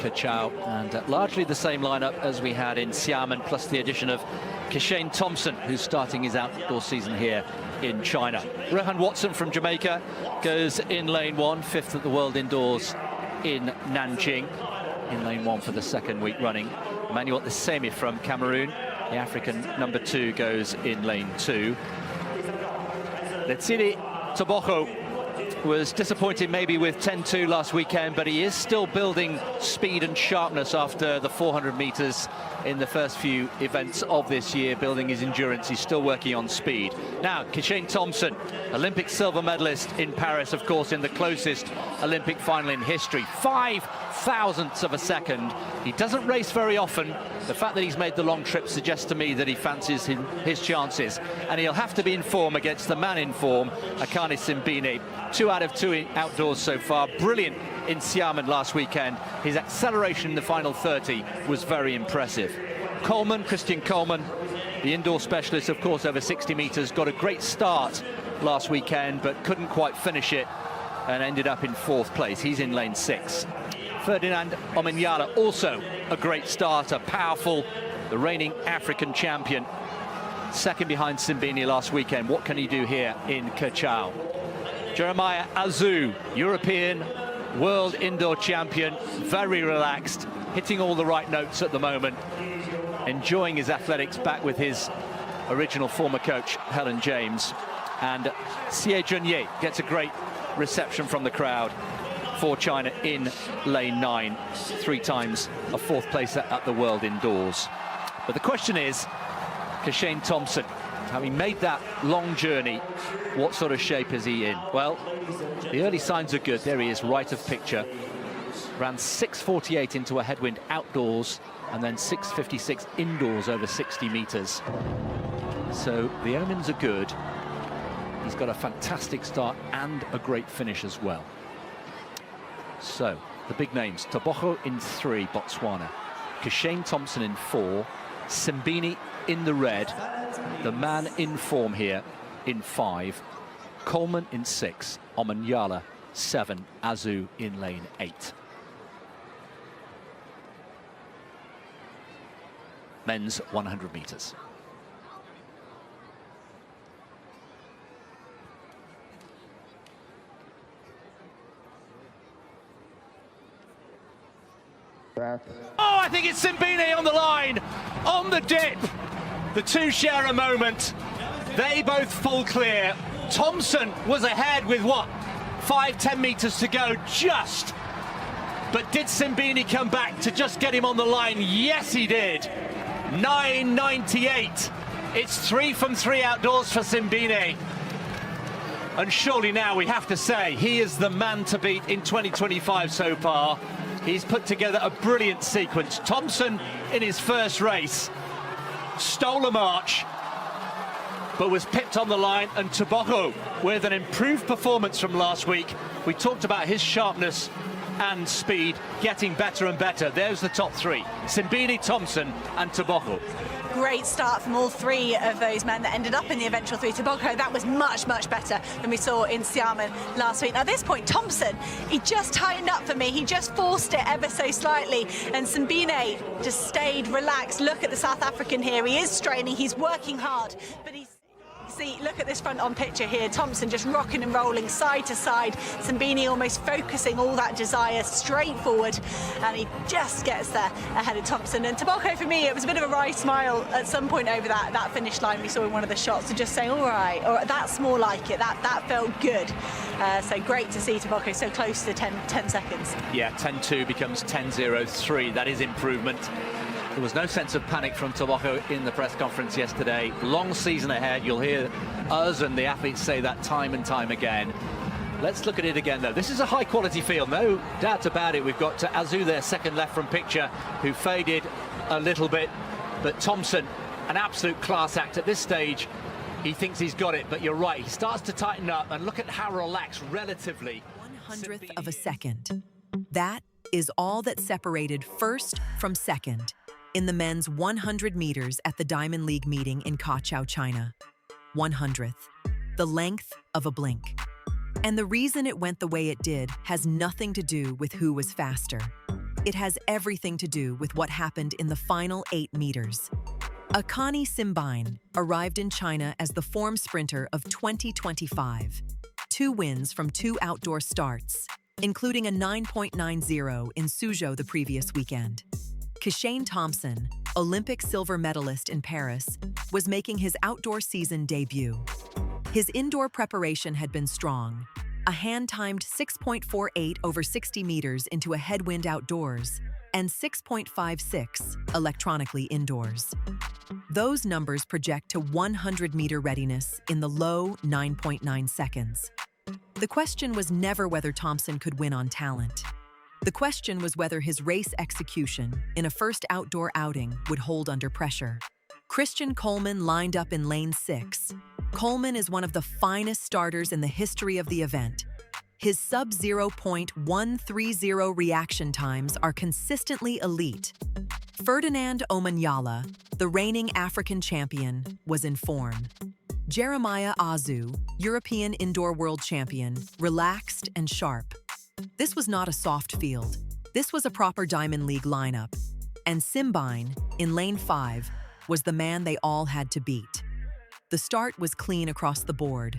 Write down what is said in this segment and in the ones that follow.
Kachao, and largely the same lineup as we had in Xiamen, plus the addition of Kishane Thompson, who's starting his outdoor season here in China. Rohan Watson from Jamaica goes in lane 1, 5th at the World Indoors in Nanjing, in lane 1 for the 2nd week running. Emmanuel Isemi from Cameroon, the African number 2, goes in lane 2. Letsiri Toboko was disappointed maybe with 10-2 last weekend, but he is still building speed and sharpness after the 400 meters in the first few events of this year, building his endurance. He's still working on speed. Now, Kishane Thompson, Olympic silver medalist in Paris, of course, in the closest Olympic final in history. 5/1000ths of a second. He doesn't race very often. The fact that he's made the long trip suggests to me that he fancies his chances. And he'll have to be in form against the man in form, Akani Simbine. 2 out of 2 outdoors so far. Brilliant in Xiamen last weekend. His acceleration in the final 30 was very impressive. Coleman, Christian Coleman, the indoor specialist, of course, over 60 meters, got a great start last weekend, but couldn't quite finish it and ended up in 4th place. He's in lane 6. Ferdinand Omanyala, also a great starter, powerful, the reigning African champion. 2nd behind Simbine last weekend. What can he do here in Kachao? Jeremiah Azu, European world indoor champion, very relaxed, hitting all the right notes at the moment, enjoying his athletics back with his original former coach, Helen James. And Xie Junye gets a great reception from the crowd for China in lane 9, 3 times a 4th place at the world indoors. But the question is, Kishane Thompson, having made that long journey, what sort of shape is he in? Well, the early signs are good. There he is, right of picture. Ran 6:48 into a headwind outdoors, and then 6:56 indoors over 60 meters. So the omens are good. He's got a fantastic start and a great finish as well. So the big names: Toboko in 3, Botswana; Kishane Thompson in 4, Simbine in the red, the man in form here in 5, Coleman in 6, Omanyala 7, Azu in lane 8. Men's 100 meters. Oh, I think it's Simbine on the line, on the dip. The two share a moment. They both full clear. Thompson was ahead with, what, 5-10 meters to go, just. But did Simbine come back to just get him on the line? Yes, he did. 9:98. It's 3 from 3 outdoors for Simbine. And surely now we have to say he is the man to beat in 2025 so far. He's put together a brilliant sequence. Thompson, in his first race, stole a march, but was pipped on the line. And Toboko, with an improved performance from last week. We talked about his sharpness and speed getting better and better. There's the top 3, Simbine, Thompson and Toboko. Great start from all 3 of those men that ended up in the eventual 3. Toboko, that was much, much better than we saw in Xiamen last week. Now, at this point, Thompson, he just tightened up for me. He just forced it ever so slightly. And Simbine just stayed relaxed. Look at the South African here. He is straining. He's working hard. But he's... See, look at this front on picture here. Thompson just rocking and rolling side to side. Simbine almost focusing all that desire straight forward, and he just gets there ahead of Thompson. And Toboko, for me, it was a bit of a wry smile at some point over that finish line we saw in one of the shots, and just saying, all right, that's more like it. That felt good. So great to see Toboko so close to 10 seconds. Yeah, 10:2 becomes 10:03. That is improvement. There was no sense of panic from Toboko in the press conference yesterday. Long season ahead. You'll hear us and the athletes say that time and time again. Let's look at it again, though. This is a high-quality field, no doubt about it. We've got Azu there, second left from picture, who faded a little bit. But Thompson, an absolute class act at this stage. He thinks he's got it, but you're right. He starts to tighten up, and look at how relaxed, relatively. 100th of a second. That is all that separated first from second in the men's 100 meters at the Diamond League meeting in Kachao, China. 100th, the length of a blink. And the reason it went the way it did has nothing to do with who was faster. It has everything to do with what happened in the final 8 meters. Akani Simbine arrived in China as the form sprinter of 2025. 2 wins from 2 outdoor starts, including a 9.90 in Suzhou the previous weekend. Kishane Thompson, Olympic silver medalist in Paris, was making his outdoor season debut. His indoor preparation had been strong, a hand-timed 6.48 over 60 meters into a headwind outdoors, and 6.56 electronically indoors. Those numbers project to 100-meter readiness in the low 9.9 seconds. The question was never whether Thompson could win on talent. The question was whether his race execution in a first outdoor outing would hold under pressure. Christian Coleman lined up in lane 6. Coleman is one of the finest starters in the history of the event. His sub-0.130 reaction times are consistently elite. Ferdinand Omanyala, the reigning African champion, was in form. Jeremiah Azu, European indoor world champion, relaxed and sharp. This was not a soft field. This was a proper Diamond League lineup. And Simbine, in lane 5, was the man they all had to beat. The start was clean across the board.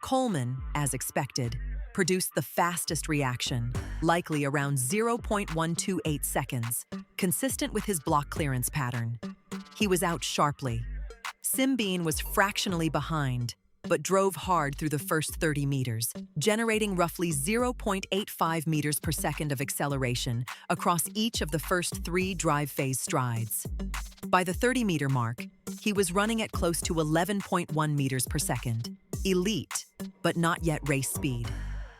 Coleman, as expected, produced the fastest reaction, likely around 0.128 seconds, consistent with his block clearance pattern. He was out sharply. Simbine was fractionally behind, but drove hard through the first 30 meters, generating roughly 0.85 meters per second of acceleration across each of the first 3 drive phase strides. By the 30-meter mark, he was running at close to 11.1 meters per second. Elite, but not yet race speed.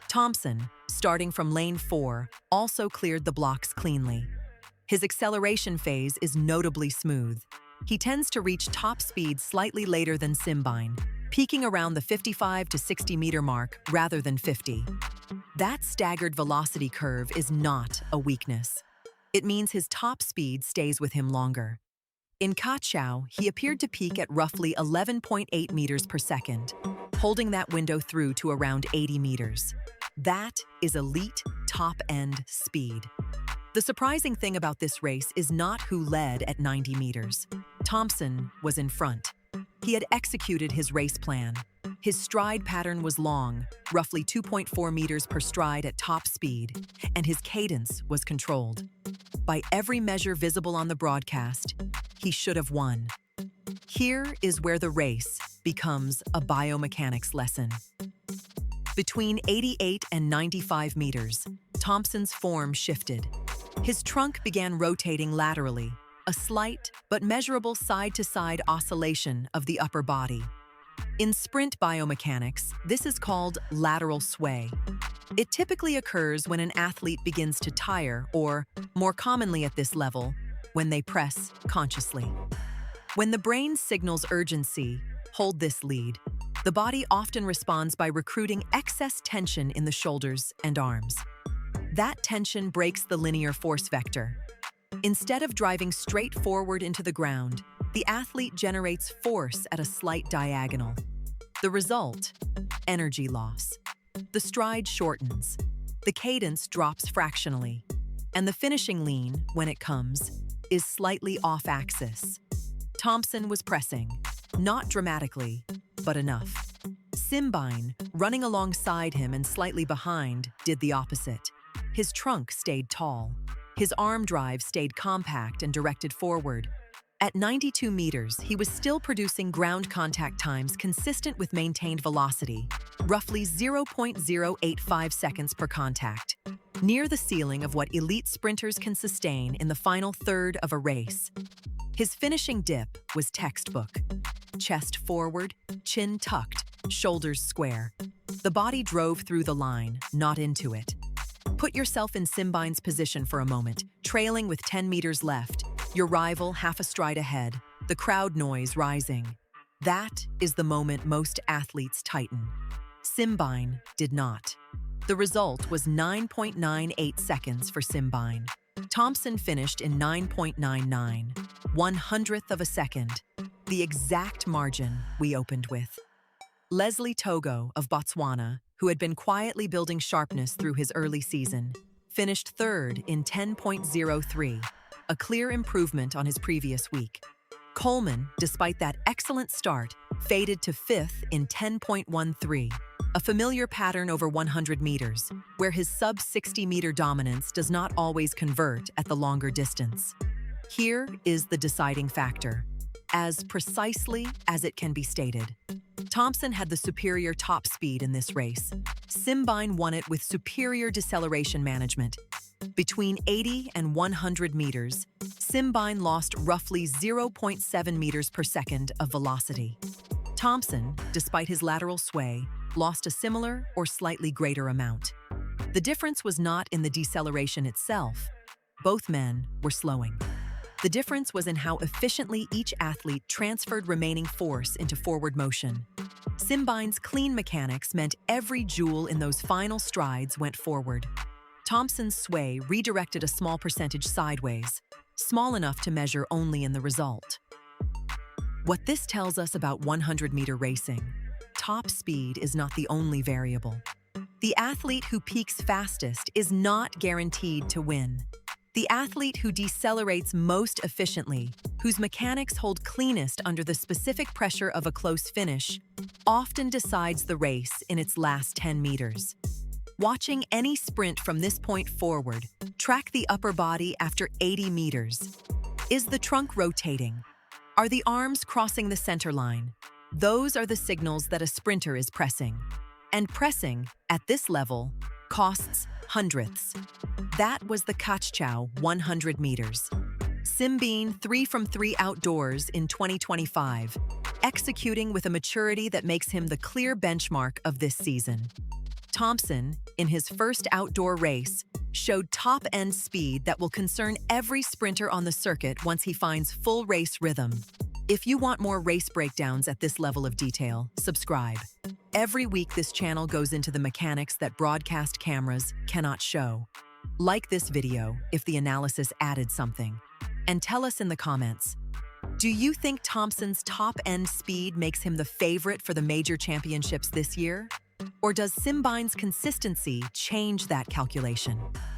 Thompson, starting from lane 4, also cleared the blocks cleanly. His acceleration phase is notably smooth. He tends to reach top speed slightly later than Simbine, peaking around the 55 to 60-meter mark rather than 50. That staggered velocity curve is not a weakness. It means his top speed stays with him longer. In Kachau, he appeared to peak at roughly 11.8 meters per second, holding that window through to around 80 meters. That is elite, top-end speed. The surprising thing about this race is not who led at 90 meters. Thompson was in front. He had executed his race plan. His stride pattern was long, roughly 2.4 meters per stride at top speed, and his cadence was controlled. By every measure visible on the broadcast, he should have won. Here is where the race becomes a biomechanics lesson. Between 88 and 95 meters, Thompson's form shifted. His trunk began rotating laterally, a slight but measurable side-to-side oscillation of the upper body. In sprint biomechanics, this is called lateral sway. It typically occurs when an athlete begins to tire or, more commonly at this level, when they press consciously. When the brain signals urgency, hold this lead. The body often responds by recruiting excess tension in the shoulders and arms. That tension breaks the linear force vector. Instead of driving straight forward into the ground, the athlete generates force at a slight diagonal. The result? Energy loss. The stride shortens. The cadence drops fractionally. And the finishing lean, when it comes, is slightly off-axis. Thompson was pressing, not dramatically, but enough. Simbine, running alongside him and slightly behind, did the opposite. His trunk stayed tall. His arm drive stayed compact and directed forward. At 92 meters, he was still producing ground contact times consistent with maintained velocity, roughly 0.085 seconds per contact, near the ceiling of what elite sprinters can sustain in the final third of a race. His finishing dip was textbook. Chest forward, chin tucked, shoulders square. The body drove through the line, not into it. Put yourself in Simbine's position for a moment, trailing with 10 meters left, your rival half a stride ahead, the crowd noise rising. That is the moment most athletes tighten. Simbine did not. The result was 9.98 seconds for Simbine. Thompson finished in 9.99, 100th of a second, the exact margin we opened with. Leslie Togo of Botswana, who had been quietly building sharpness through his early season, finished third in 10.03, a clear improvement on his previous week. Coleman, despite that excellent start, faded to fifth in 10.13, a familiar pattern over 100 meters, where his sub-60-meter dominance does not always convert at the longer distance. Here is the deciding factor, as precisely as it can be stated. Thompson had the superior top speed in this race. Simbine won it with superior deceleration management. Between 80 and 100 meters, Simbine lost roughly 0.7 meters per second of velocity. Thompson, despite his lateral sway, lost a similar or slightly greater amount. The difference was not in the deceleration itself. Both men were slowing. The difference was in how efficiently each athlete transferred remaining force into forward motion. Simbine's clean mechanics meant every joule in those final strides went forward. Thompson's sway redirected a small percentage sideways, small enough to measure only in the result. What this tells us about 100-meter racing: top speed is not the only variable. The athlete who peaks fastest is not guaranteed to win. The athlete who decelerates most efficiently, whose mechanics hold cleanest under the specific pressure of a close finish, often decides the race in its last 10 meters. Watching any sprint from this point forward, track the upper body after 80 meters. Is the trunk rotating? Are the arms crossing the center line? Those are the signals that a sprinter is pressing. And pressing, at this level, costs hundredths. That was the Kachchow 100 meters. Simbine 3 from 3 outdoors in 2025, executing with a maturity that makes him the clear benchmark of this season. Thompson, in his first outdoor race, showed top-end speed that will concern every sprinter on the circuit once he finds full race rhythm. If you want more race breakdowns at this level of detail, subscribe. Every week this channel goes into the mechanics that broadcast cameras cannot show. Like this video if the analysis added something. And tell us in the comments, do you think Thompson's top-end speed makes him the favorite for the major championships this year? Or does Simbine's consistency change that calculation?